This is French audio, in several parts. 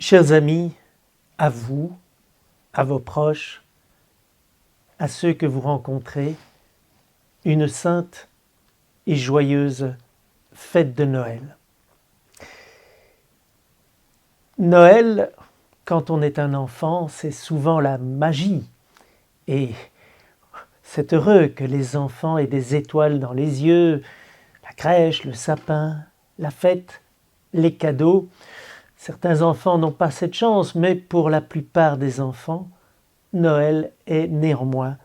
Chers amis, à vous, à vos proches, à ceux que vous rencontrez, une sainte et joyeuse fête de Noël. Noël, quand on est un enfant, c'est souvent la magie. Et c'est heureux que les enfants aient des étoiles dans les yeux, la crèche, le sapin, la fête, les cadeaux. Certains enfants n'ont pas cette chance, mais pour la plupart des enfants, Noël est néanmoins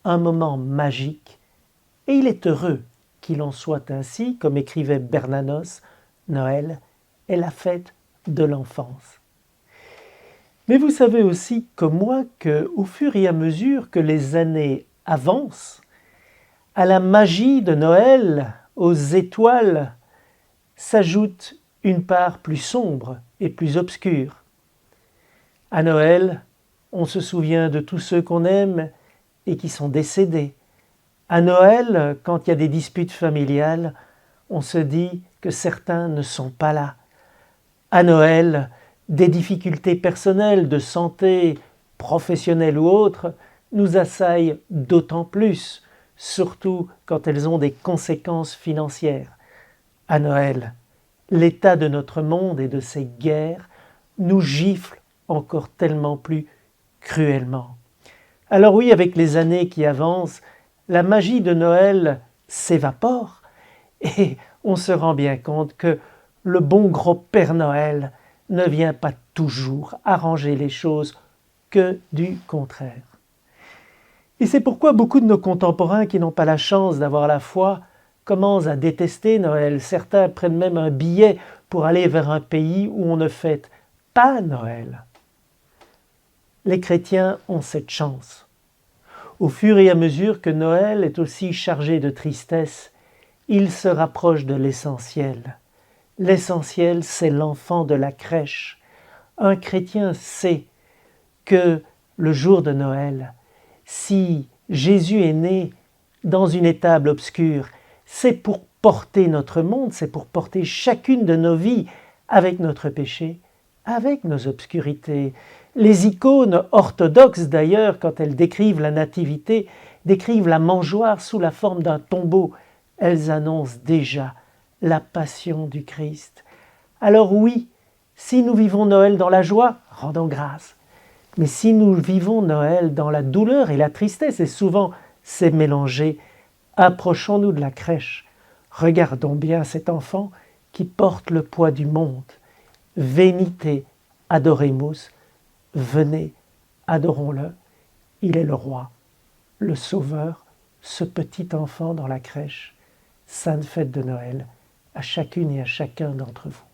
un moment magique, et il est heureux qu'il en soit ainsi, comme écrivait Bernanos, Noël est la fête de l'enfance. Mais vous savez aussi comme moi qu'au fur et à mesure que les années avancent, à la magie de Noël, aux étoiles, s'ajoute une part plus sombre et plus obscure. À Noël, on se souvient de tous ceux qu'on aime et qui sont décédés. À Noël, quand il y a des disputes familiales, on se dit que certains ne sont pas là. À Noël, des difficultés personnelles de santé, professionnelles ou autres, nous assaillent d'autant plus, surtout quand elles ont des conséquences financières. À Noël, l'état de notre monde et de ses guerres nous gifle encore tellement plus cruellement. Alors oui, avec les années qui avancent, la magie de Noël s'évapore et on se rend bien compte que le bon gros Père Noël ne vient pas toujours arranger les choses, que du contraire. Et c'est pourquoi beaucoup de nos contemporains qui n'ont pas la chance d'avoir la foi commencent à détester Noël. Certains prennent même un billet pour aller vers un pays où on ne fête pas Noël. Les chrétiens ont cette chance. Au fur et à mesure que Noël est aussi chargé de tristesse, il se rapproche de l'essentiel. L'essentiel, c'est l'enfant de la crèche. Un chrétien sait que le jour de Noël, si Jésus est né dans une étable obscure, c'est pour porter notre monde, c'est pour porter chacune de nos vies avec notre péché, avec nos obscurités. Les icônes orthodoxes d'ailleurs, quand elles décrivent la nativité, décrivent la mangeoire sous la forme d'un tombeau. Elles annoncent déjà la passion du Christ. Alors oui, si nous vivons Noël dans la joie, rendons grâce. Mais si nous vivons Noël dans la douleur et la tristesse, et souvent c'est mélangé, approchons-nous de la crèche. Regardons bien cet enfant qui porte le poids du monde. Venite, adoremus, venez, adorons-le. Il est le roi, le sauveur, ce petit enfant dans la crèche. Sainte fête de Noël à chacune et à chacun d'entre vous.